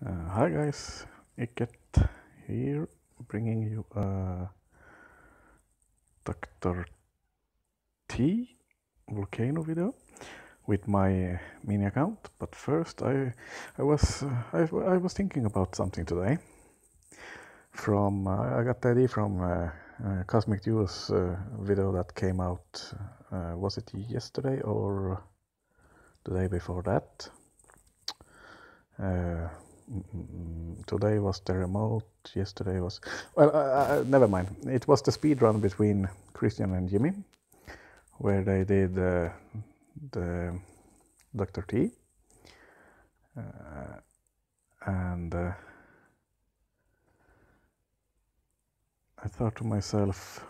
Hi guys, Icket here, bringing you a Dr. T volcano video with my mini account. But first, I was thinking about something today. I got the idea from Cosmic Duo's video that came out. Was it yesterday or the day before that? Today was the remote. Yesterday was never mind. It was the speed run between Christian and Jimmy, where they did the Dr. T, and I thought to myself,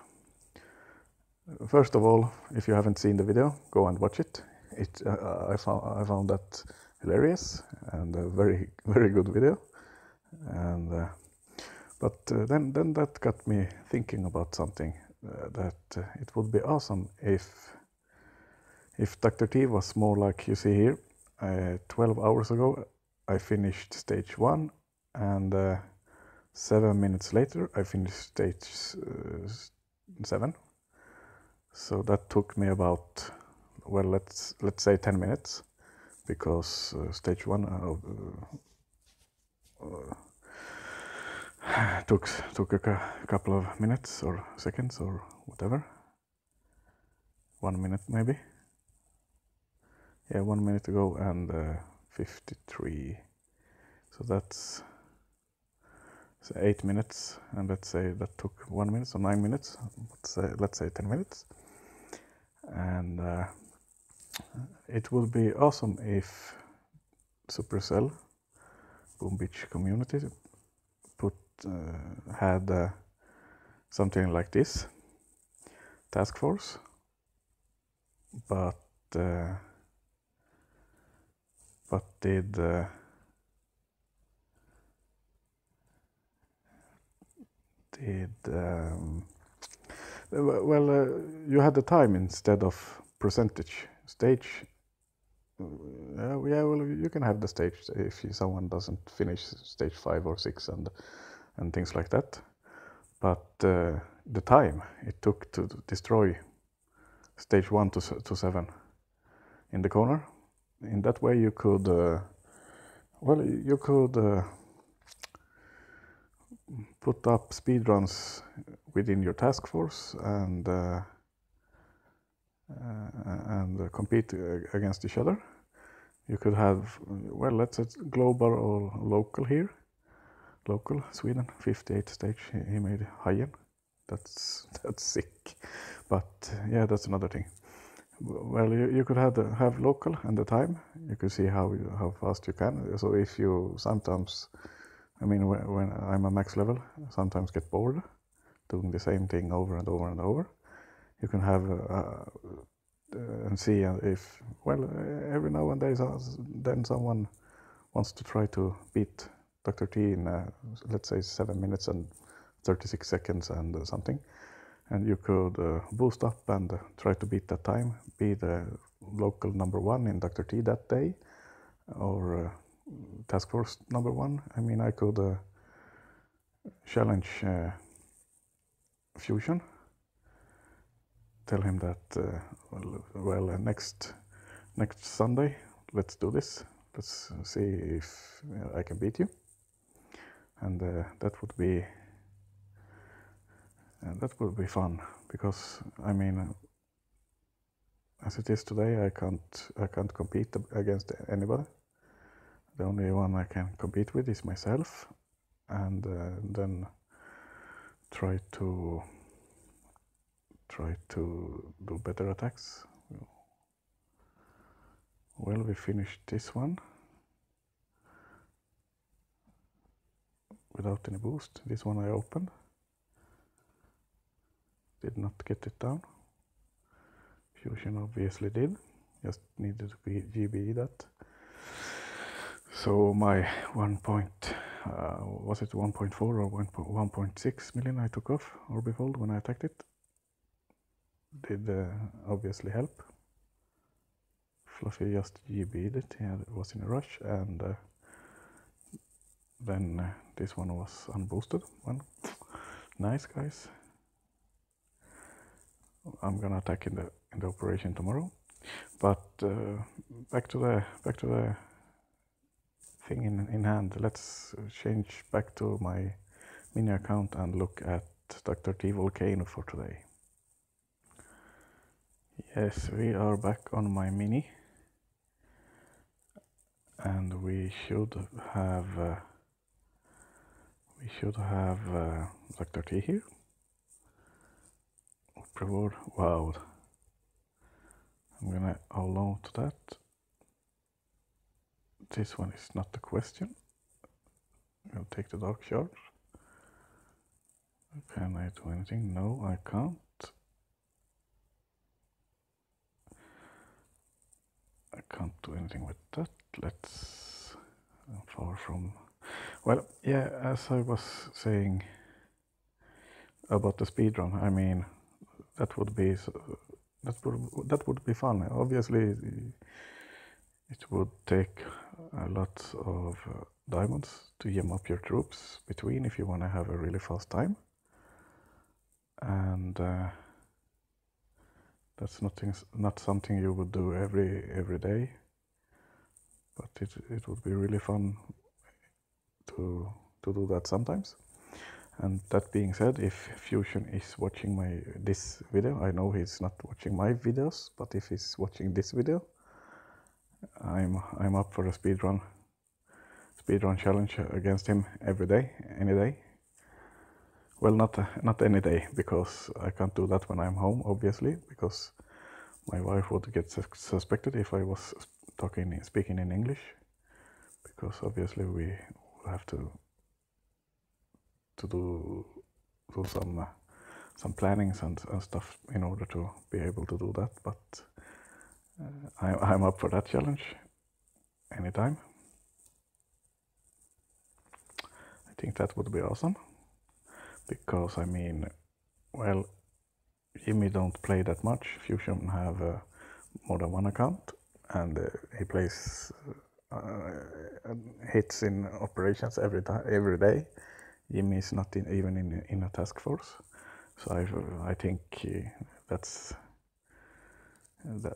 first of all, if you haven't seen the video, go and watch it. I found that hilarious and a very good video, and but then that got me thinking about something, that it would be awesome if Dr. T was more like you see here. 12 hours ago I finished stage 1, and 7 minutes later I finished stage 7. So that took me about, well, let's say 10 minutes, because stage 1 took a couple of minutes or seconds or whatever. 1 minute maybe. Yeah, 1 minute ago, and 53. So that's 8 minutes, and let's say that took 1 minute, so 9 minutes. Let's say 10 minutes. And it would be awesome if Supercell, Boom Beach community, had something like this task force, but did you had the time instead of percentage stage. Yeah, well, you can have the stage if someone doesn't finish stage 5 or 6 and things like that. But the time it took to destroy stage 1 to 7 in the corner, in that way you could, put up speedruns within your task force and compete against each other. You could have, well, let's say global or local here. Local Sweden, 58 stage. He made high-end. That's sick. But yeah, that's another thing. Well, you could have local and the time. You could see how fast you can. So if you sometimes, I mean, when I'm a max level, sometimes get bored doing the same thing over and over and over. You can have and see if, well, every now and then someone wants to try to beat Dr. T in let's say 7 minutes and 36 seconds and something, and you could boost up and try to beat that time, be the local #1 in Dr. T that day, or task force #1. I mean, I could challenge Fusion, tell him that next Sunday let's do this, let's see if I can beat you, and that would be fun, because I mean, as it is today, I can't compete against anybody. The only one I can compete with is myself, and then try to do better attacks. Well, we finished this one without any boost. This one I opened, did not get it down. Fusion obviously did, just needed to be GB that. So my was it 1.4 or 1.6 million I took off Orbifold when I attacked it, did obviously help. Fluffy just GB'd it, he was in a rush, and then this one was unboosted one. Nice, guys. I'm gonna attack in the operation tomorrow. But back to the thing in hand. Let's change back to my mini account and look at DrT volcano for today. Yes, we are back on my mini, and we should have DrT here. Reward, wow. I'm gonna hold on to that. This one is not the question. I'll take the dark shard. Can I do anything? No, I can't. I can't do anything with that. Let's far from. Well, yeah, as I was saying about the speedrun, I mean, that would be fun. Obviously, it would take a lot of diamonds to gem up your troops between if you want to have a really fast time, and that's not something you would do every day, but it would be really fun to do that sometimes. And that being said, if Fusion is watching this video, I know he's not watching my videos, but if he's watching this video, I'm up for a speedrun challenge against him every day, any day. Well, not any day, because I can't do that when I'm home, obviously, because my wife would get suspected if I was speaking in English, because obviously we have to do some plannings and stuff in order to be able to do that. But I'm up for that challenge anytime. I think that would be awesome, because I mean, well, Jimmy don't play that much. Fusion have more than one account, and he plays hits in operations every day. Jimmy is not even in a task force, so I think that's well,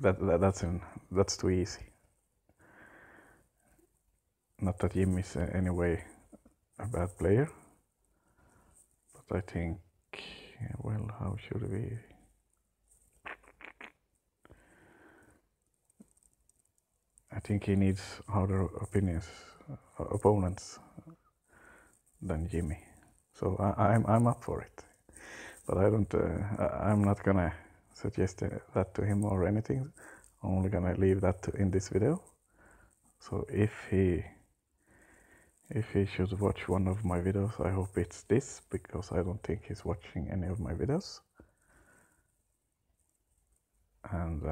that's too easy. Not that Jimmy is anyway a bad player, but I think, well, how should we? I think he needs harder opponents than Jimmy. So I'm up for it, but I'm not gonna suggest that to him or anything. I'm only gonna leave that in this video. So if he should watch one of my videos, I hope it's this, because I don't think he's watching any of my videos, and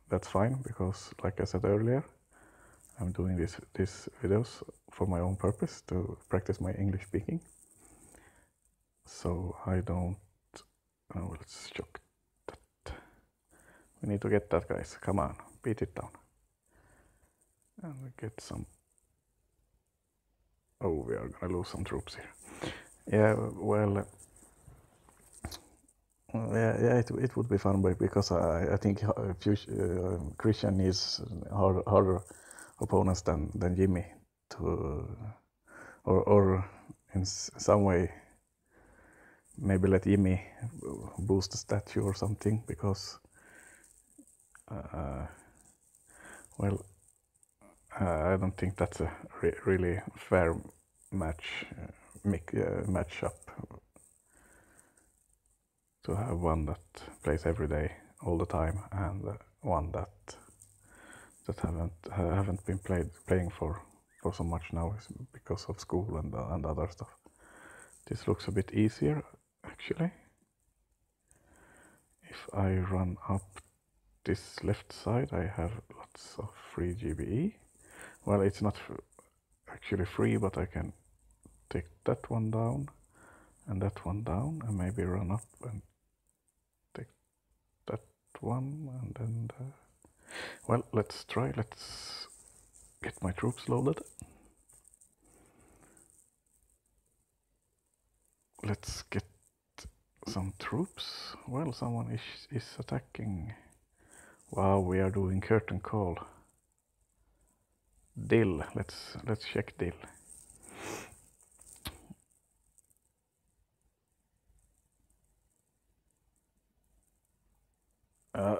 that's fine, because like I said earlier, I'm doing these videos for my own purpose, to practice my English speaking. So I don't. Oh, let's choke that. We need to get that, guys. Come on, beat it down. And we get some. Oh, we are gonna lose some troops here. Yeah, well. Yeah, it would be fun, because I think Christian needs harder opponents than Jimmy to, or in some way maybe let Jimmy boost the statue or something, because well, I don't think that's a really fair matchup, to have one that plays every day all the time, and one that haven't been playing for so much now, because of school and other stuff. This looks a bit easier, actually. If I run up this left side, I have lots of free GBE. Well, it's not actually free, but I can take that one down and that one down, and maybe run up and take that one, and then Well, let's try. Let's get my troops loaded. Let's get some troops. Well, someone is attacking. Wow, we are doing curtain call. Dill. Let's check Dill.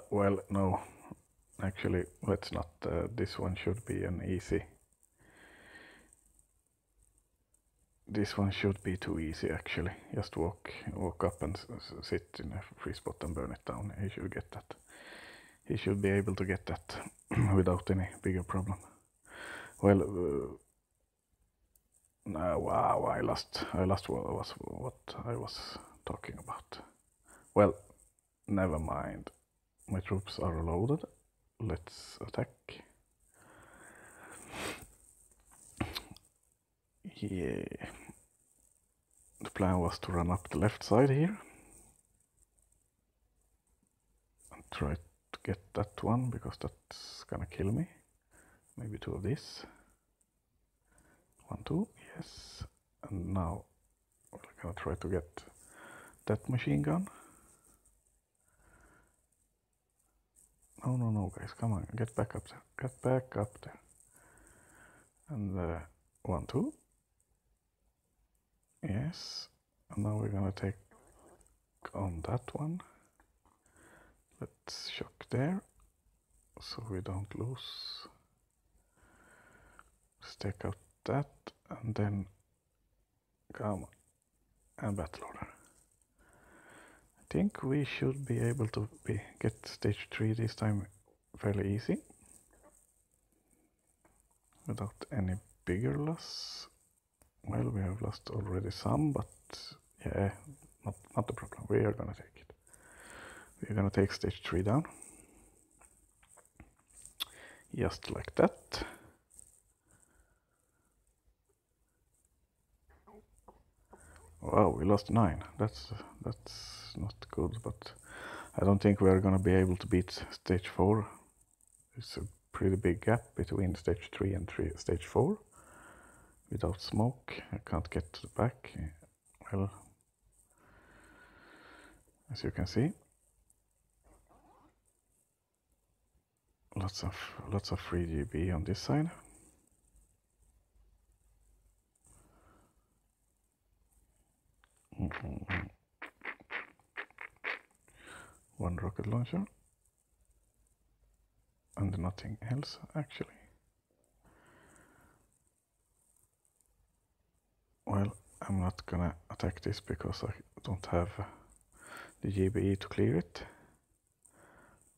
Well, no. Actually, let's not. This one should be an easy. This one should be too easy, actually. Just walk up and sit in a free spot and burn it down. He should get that. He should be able to get that without any bigger problem. Well, no, wow, I lost what I was talking about. Well, never mind. My troops are loaded. Let's attack. Yeah. The plan was to run up the left side here and try to get that one, because that's gonna kill me. Maybe two of this. 1, 2, yes. And now we're gonna try to get that machine gun. No, guys, come on, get back up there. Get back up there. And 1, 2. Yes. And now we're gonna take on that one. Let's shock there, so we don't lose. Let's take out that, and then come on, and battle order. I think we should be able to get stage 3 this time fairly easy, without any bigger loss. Well, we have lost already some, but yeah, not a problem. We are gonna take it. We're gonna take stage 3 down. Just like that. Wow, we lost 9. That's not good, but I don't think we are gonna be able to beat stage 4. It's a pretty big gap between stage 3 and stage 4. Without smoke, I can't get to the back. Well, as you can see, lots of free GB on this side. One rocket launcher and nothing else, actually. Well, I'm not gonna attack this because I don't have the GBE to clear it,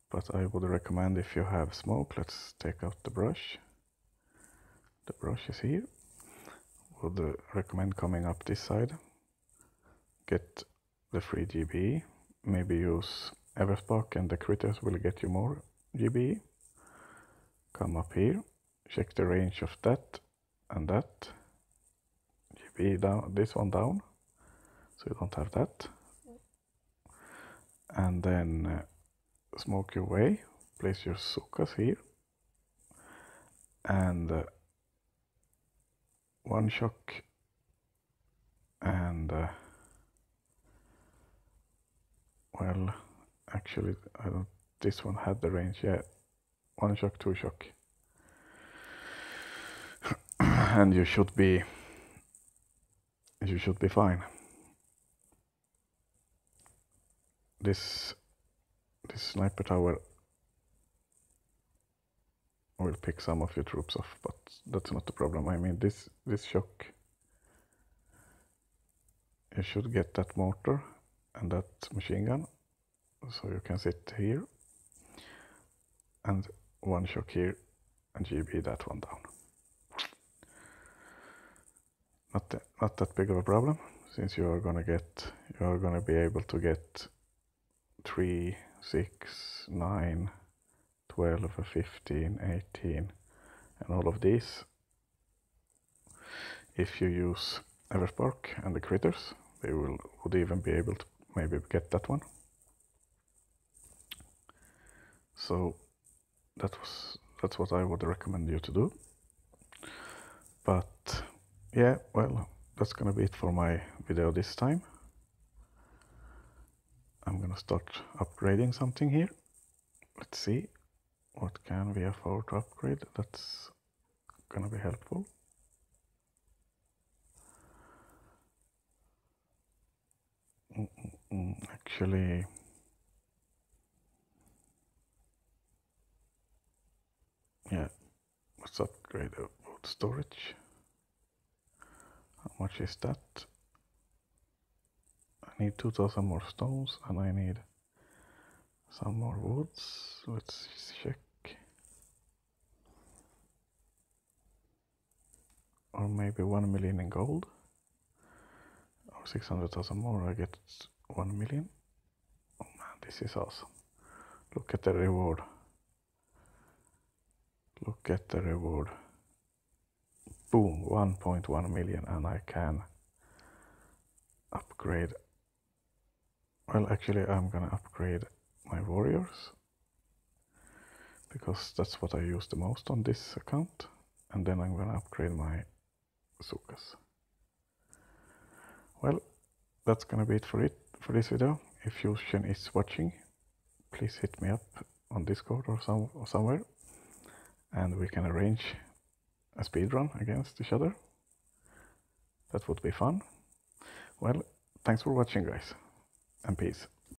but I would recommend, if you have smoke, let's take out the brush. The brush is here. Would recommend coming up this side, get the free GBE, maybe use Everspark and the critters will get you more GBE. Come up here, check the range of that and that. GBE down, this one down, so you don't have that. And then smoke your way, place your sukas here, and one shock, and well, actually I don't, this one had the range, yeah, 1 shock, 2 shock, and you should be fine. This sniper tower will pick some of your troops off, but that's not the problem. I mean, this shock, you should get that mortar and that machine gun, so you can sit here, and 1 shock here, and GB that one down. Not that big of a problem, since you are gonna be able to get 3, 6, 9, 12, 15, 18, and all of these. If you use Everspark and the critters, they would even be able to maybe get that one. So that's what I would recommend you to do. But yeah, well, that's gonna be it for my video this time. I'm gonna start upgrading something here. Let's see, what can we afford to upgrade? That's gonna be helpful. Actually, yeah, let's upgrade the wood storage. How much is that? I need 2000 more stones and I need some more woods. Let's check. Or maybe 1 million in gold. Or 600,000 more, I get 1 million. Oh man, this is awesome. Look at the reward. Look at the reward. Boom, 1.1 million, and I can upgrade. Well, actually, I'm gonna upgrade my warriors because that's what I use the most on this account, and then I'm gonna upgrade my bazookas. Well, that's gonna be it for this video. If Fusion is watching, please hit me up on Discord or somewhere, and we can arrange a speedrun against each other. That would be fun. Well, thanks for watching, guys, and peace.